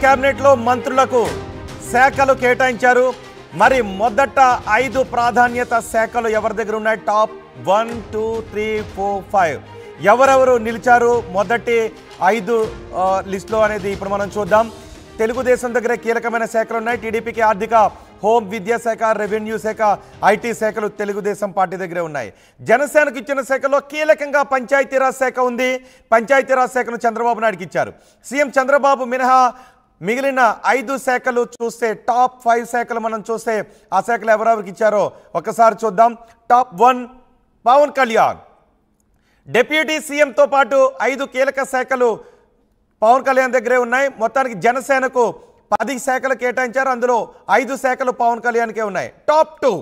Cabinet లో మంత్రులకు శాఖలు కేటాయించారు. మరి మొదట 5 ప్రాధాన్యత శాఖలు ఎవరి దగ్గర ఉన్నాయి? టాప్ 1 2 3 4 5 ఎవరెవరు నిలిచారు మొదటి 5 లిస్టులో అనేది ఇప్పుడు మనం చూద్దాం. తెలుగుదేశం దగ్గర కీలకమైన శాఖలు ఉన్నాయి. టీడీపీకి ఆర్థిక, హోం, విద్యాశాఖ, రెవెన్యూ శాఖ, ఐటీ శాఖలు తెలుగుదేశం పార్టీ దగ్గరే ఉన్నాయి. జనసేనకు ఇచ్చిన శాఖలో కీలకంగా పంచాయతీరాజ్ శాఖ ఉంది. పంచాయతీరాజ్ శాఖను చంద్రబాబు నాయుడుకి ఇచ్చారు. సీఎం చంద్రబాబు మినహా మిగిలిన 5 శాఖలు చూస్తే, టాప్ 5 శాఖలు మనం చూస్తే ఆ శాఖలు ఎవరెవరికి ఇచ్చారో ఒకసారి చూద్దాం. టాప్ 1 పవన్ కళ్యాణ్. డిప్యూటీ సీఎంతో పాటు 5 కీలక శాఖలు పవన్ కళ్యాణ్ దగ్గరే ఉన్నాయి. మొత్తానికి జనసేనకు 10 శాఖలు కేటాయించారు. అందులో 5 శాఖలు పవన్ కళ్యాణ్కే ఉన్నాయి. టాప్ 2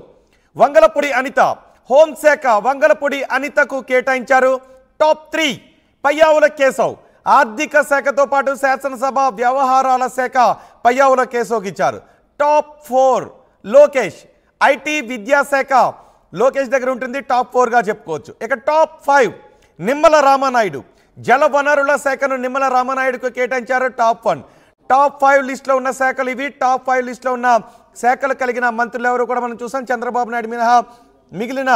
వంగలపూడి అనిత. హోంశాఖ వంగలపూడి అనితకు కేటాయించారు. టాప్ 3 పయ్యావుల కేశవ్. ఆర్థిక శాఖతో పాటు శాసనసభ వ్యవహారాల శాఖ పయ్యావుల కేశవ్కి ఇచ్చారు. టాప్ 4 లోకేష్. ఐటీ, విద్యాశాఖ లోకేష్ దగ్గర ఉంటుంది. టాప్ 4గా చెప్పుకోవచ్చు. ఇక టాప్ 5 నిమ్మల రామానాయుడు. జల వనరుల శాఖను నిమ్మల రామానాయుడుకు కేటాయించారు. టాప్ 1. టాప్ 5 లిస్టులో ఉన్న శాఖలు ఇవి. టాప్ 5 లిస్టులో ఉన్న శాఖలు కలిగిన మంత్రులు ఎవరు కూడా మనం చూసాం. చంద్రబాబు నాయుడు మినహా మిగిలిన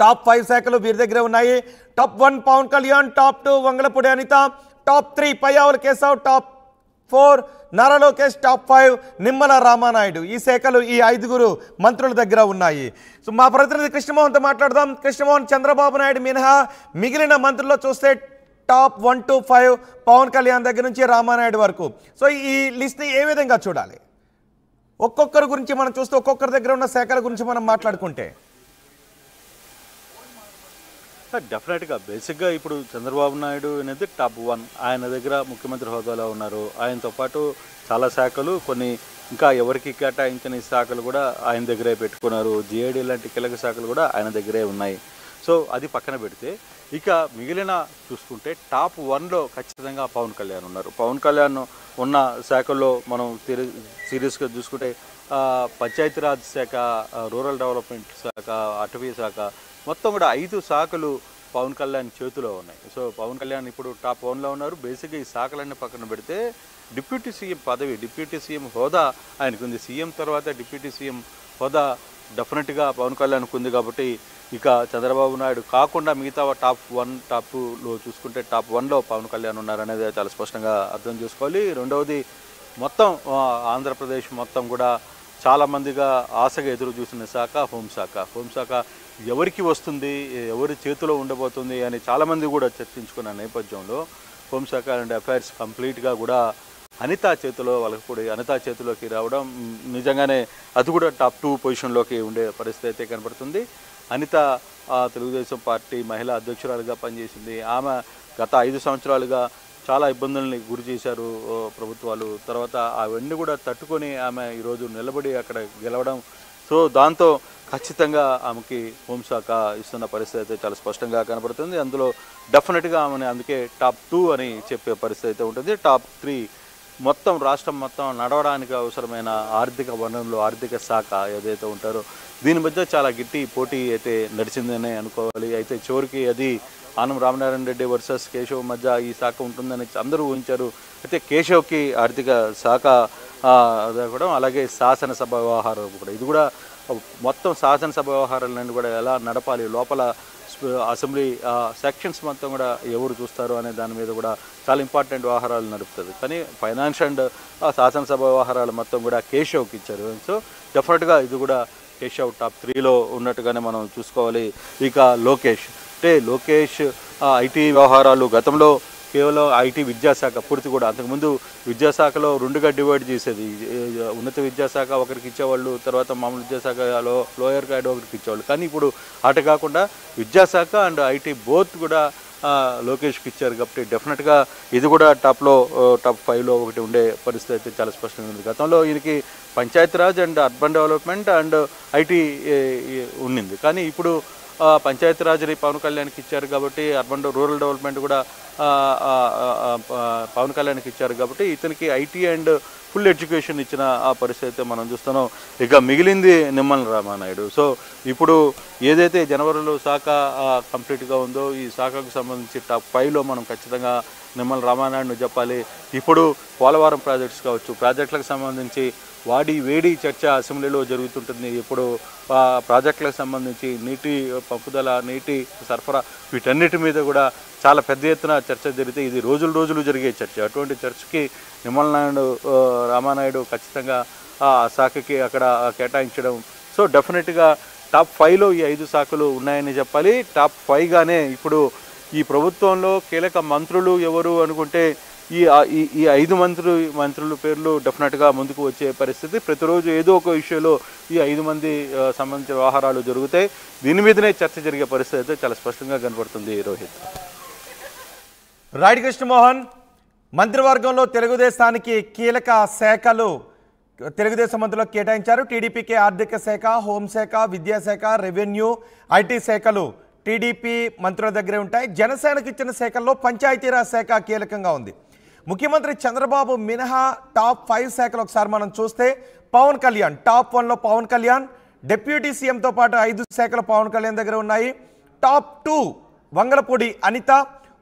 టాప్ 5 శాఖలు వీరి దగ్గరే ఉన్నాయి. Top 1 Pawan Kalyan, top 2 Vangalapudi Anitha, top 3 Payyavula Keshav, top 4 Nara Lokesh, top 5 Nimmala Ramanaidu. ఈ శాఖలు ఈ 5 మంత్రుల దగ్గర ఉన్నాయి. సో మా ప్రతినిధి కృష్ణమోహన్తో మాట్లాడదాం. కృష్ణమోహన్, చంద్రబాబు నాయుడు మినహా మిగిలిన మంత్రుల్లో చూస్తే టాప్ 1 to 5 పవన్ కళ్యాణ్ దగ్గర నుంచి రామానాయుడు వరకు. సో ఈ లిస్ట్ని ఏ విధంగా చూడాలి? ఒక్కొక్కరి గురించి మనం చూస్తే, ఒక్కొక్కరి దగ్గర ఉన్న శాఖల గురించి మనం మాట్లాడుకుంటే డెఫినెట్గా బేసిక్గా ఇప్పుడు చంద్రబాబు నాయుడు అనేది టాప్ 1. ఆయన దగ్గర ముఖ్యమంత్రి హోదాలో ఉన్నారు. ఆయనతో పాటు చాలా శాఖలు, కొన్ని ఇంకా ఎవరికి కేటాయించిన శాఖలు కూడా ఆయన దగ్గరే పెట్టుకున్నారు. జిఐడి లాంటి కీలక శాఖలు కూడా ఆయన దగ్గరే ఉన్నాయి. సో అది పక్కన పెడితే ఇక మిగిలిన చూసుకుంటే టాప్ 1లో ఖచ్చితంగా పవన్ కళ్యాణ్ ఉన్నారు. పవన్ కళ్యాణ్ ఉన్న శాఖల్లో మనం సీరియస్గా చూసుకుంటే పంచాయతీరాజ్ శాఖ, రూరల్ డెవలప్మెంట్ శాఖ, అటవీ శాఖ, మొత్తం కూడా 5 శాఖలు పవన్ కళ్యాణ్ చేతిలో ఉన్నాయి. సో పవన్ కళ్యాణ్ ఇప్పుడు టాప్ 1లో ఉన్నారు. బేసిక్గా ఈ శాఖలన్నీ పక్కన పెడితే డిప్యూటీ సీఎం పదవి, డిప్యూటీ సీఎం హోదా ఆయనకు ఉంది. సీఎం తర్వాత డిప్యూటీ సీఎం హోదా డెఫినెట్గా పవన్ కళ్యాణ్కు ఉంది. కాబట్టి ఇక చంద్రబాబు నాయుడు కాకుండా మిగతా టాప్ 1, టాప్ 2లో చూసుకుంటే టాప్ 1లో పవన్ కళ్యాణ్ ఉన్నారనేది చాలా స్పష్టంగా అర్థం చేసుకోవాలి. రెండవది మొత్తం ఆంధ్రప్రదేశ్ మొత్తం కూడా చాలామందిగా ఆశగా ఎదురు చూసిన శాఖ హోంశాఖ. హోంశాఖ ఎవరికి వస్తుంది, ఎవరి చేతిలో ఉండబోతుంది అని చాలామంది కూడా చర్చించుకున్న నేపథ్యంలో హోంశాఖ అండ్ అఫైర్స్ కంప్లీట్గా కూడా అనిత చేతిలో, వాళ్ళకి అనిత చేతిలోకి రావడం నిజంగానే అది కూడా టాప్ 2 పొజిషన్లోకి ఉండే పరిస్థితి అయితే కనబడుతుంది. అనిత తెలుగుదేశం పార్టీ మహిళా అధ్యక్షురాలుగా పనిచేసింది. ఆమె గత 5 సంవత్సరాలుగా చాలా ఇబ్బందుల్ని గురి చేశారు ప్రభుత్వాలు. తర్వాత అవన్నీ కూడా తట్టుకొని ఆమె ఈరోజు నిలబడి అక్కడ గెలవడం, సో దాంతో ఖచ్చితంగా ఆమెకి హోంశాఖ ఇస్తున్న పరిస్థితి అయితే చాలా స్పష్టంగా కనబడుతుంది. అందులో డెఫినెట్గా ఆమెను అందుకే టాప్ 2 అని చెప్పే పరిస్థితి అయితే ఉంటుంది. టాప్ 3 మొత్తం రాష్ట్రం మొత్తం నడవడానికి అవసరమైన ఆర్థిక వనరులు, ఆర్థిక శాఖ ఏదైతే ఉంటారో దీని మధ్య చాలా గట్టి పోటీ అయితే నడిచిందని అనుకోవాలి. అయితే చివరికి అది ఆనం రామనారాయణ రెడ్డి వర్సెస్ కేశవ్ మధ్య ఈ శాఖ ఉంటుందని అందరూ ఊహించారు. అయితే కేశవ్కి ఆర్థిక శాఖ కూడా, అలాగే శాసనసభ వ్యవహారాలు కూడా, ఇది కూడా మొత్తం శాసనసభ వ్యవహారాలన్నీ కూడా ఎలా నడపాలి, లోపల అసెంబ్లీ సెక్షన్స్ మొత్తం కూడా ఎవరు చూస్తారు అనే దాని మీద కూడా చాలా ఇంపార్టెంట్ వ్యవహారాలు నడుపుతుంది. కానీ ఫైనాన్స్ అండ్ శాసనసభ వ్యవహారాలు మొత్తం కూడా కేశవ్కి ఇచ్చారు. సో డెఫినెట్గా ఇది కూడా కేశవ్ టాప్ 3లో ఉన్నట్టుగానే మనం చూసుకోవాలి. ఇక లోకేష్ ఐటీ వ్యవహారాలు గతంలో కేవలం ఐటీ, విద్యాశాఖ పూర్తి కూడా, అంతకుముందు విద్యాశాఖలో 2గా డివైడ్ చేసేది. ఉన్నత విద్యాశాఖ ఒకరికి ఇచ్చేవాళ్ళు, తర్వాత మామూలు విద్యాశాఖలో లోయర్ గైడ్ ఒకరికి ఇచ్చేవాళ్ళు. కానీ ఇప్పుడు అటు కాకుండా విద్యాశాఖ అండ్ ఐటీ బోత్ కూడా లోకేష్కి ఇచ్చారు. కాబట్టి డెఫినెట్గా ఇది కూడా టాప్ 5లో ఒకటి ఉండే పరిస్థితి అయితే చాలా స్పష్టంగా ఉంది. గతంలో ఈయనకి Panchayati Raj and urban development and IT ఉండింది. కానీ ఇప్పుడు పంచాయతీరాజ్ని పవన్ కళ్యాణ్కి ఇచ్చారు కాబట్టి రూరల్ డెవలప్మెంట్ కూడా పవన్ కళ్యాణ్కి ఇచ్చారు కాబట్టి ఇతనికి ఐటీ అండ్ ఫుల్ ఎడ్యుకేషన్ ఇచ్చిన ఆ పరిస్థితి అయితే మనం చూస్తున్నాం. ఇక మిగిలింది నిమ్మల రామానాయుడు. సో ఇప్పుడు ఏదైతే జనవరిలో శాఖ కంప్లీట్గా ఉందో ఈ శాఖకు సంబంధించి టాప్ 5లో మనం ఖచ్చితంగా నిమ్మల రామానాయుడును చెప్పాలి. ఇప్పుడు పోలవరం ప్రాజెక్ట్స్ కావచ్చు, ప్రాజెక్టులకు సంబంధించి వాడి వేడి చర్చ అసెంబ్లీలో జరుగుతుంటుంది. ఇప్పుడు ప్రాజెక్టులకు సంబంధించి నీటి పంపుదల, నీటి సరఫరా వీటన్నిటి మీద కూడా చాలా పెద్ద ఎత్తున చర్చ జరిగితే ఇది రోజులు జరిగే చర్చ. అటువంటి చర్చకి నిమ్మల రామానాయుడు ఖచ్చితంగా ఆ శాఖకి అక్కడ కేటాయించడం. సో డెఫినెట్గా టాప్ 5లో ఈ 5 శాఖలు ఉన్నాయని చెప్పాలి. టాప్ 5గానే ఇప్పుడు ఈ ప్రభుత్వంలో కీలక మంత్రులు ఎవరు అనుకుంటే ఈ 5 మంత్రుల పేర్లు డెఫినెట్గా ముందుకు వచ్చే పరిస్థితి. ప్రతిరోజు ఏదో ఒక ఇష్యూలో ఈ 5 మంది సంబంధించిన వ్యవహారాలు జరుగుతాయి. దీని మీదనే చర్చ జరిగే పరిస్థితి అయితే చాలా స్పష్టంగా కనబడుతుంది. రోహిత్. రైట్ కృష్ణమోహన్, మంత్రివర్గంలో తెలుగుదేశానికి కీలక శాఖలు తెలుగుదేశం మంత్రులకు కేటాయించారు. టీడీపీకి ఆర్థిక శాఖ, హోంశాఖ, విద్యాశాఖ, రెవెన్యూ, ఐటీ శాఖలు టీడీపీ మంత్రుల దగ్గరే ఉంటాయి. జనసేనకు ఇచ్చిన శాఖల్లో పంచాయతీరాజ్ శాఖ కీలకంగా ఉంది. ముఖ్యమంత్రి చంద్రబాబు మినహా టాప్ 5 శాఖలు ఒకసారి మనం చూస్తే పవన్ కళ్యాణ్ టాప్ 1లో పవన్ కళ్యాణ్, డిప్యూటీ సీఎంతో పాటు 5 శాఖలు పవన్ కళ్యాణ్ దగ్గర ఉన్నాయి. టాప్ 2 వంగలపూడి అనిత,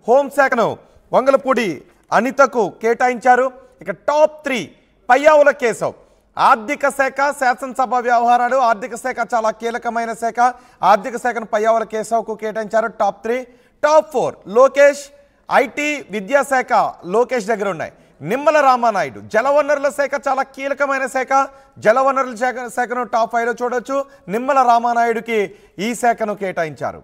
హోంశాఖను వంగలపూడి అనితకు కేటాయించారు. ఇక టాప్ 3 పయ్యావుల కేశవ్, ఆర్థిక శాఖ, శాసనసభ వ్యవహారాలు. ఆర్థిక శాఖ చాలా కీలకమైన శాఖ, ఆర్థిక శాఖను పయ్యావుల కేశవ్కు కేటాయించారు. టాప్ 3. టాప్ 4 లోకేష్, ఐటీ, విద్యాశాఖ లోకేష్ దగ్గర ఉన్నాయి. నిమ్మల రామానాయుడు జలవనరుల శాఖ చాలా కీలకమైన శాఖ, జలవనరుల శాఖను టాప్ 5లో చూడొచ్చు. నిమ్మల రామానాయుడుకి ఈ శాఖను కేటాయించారు.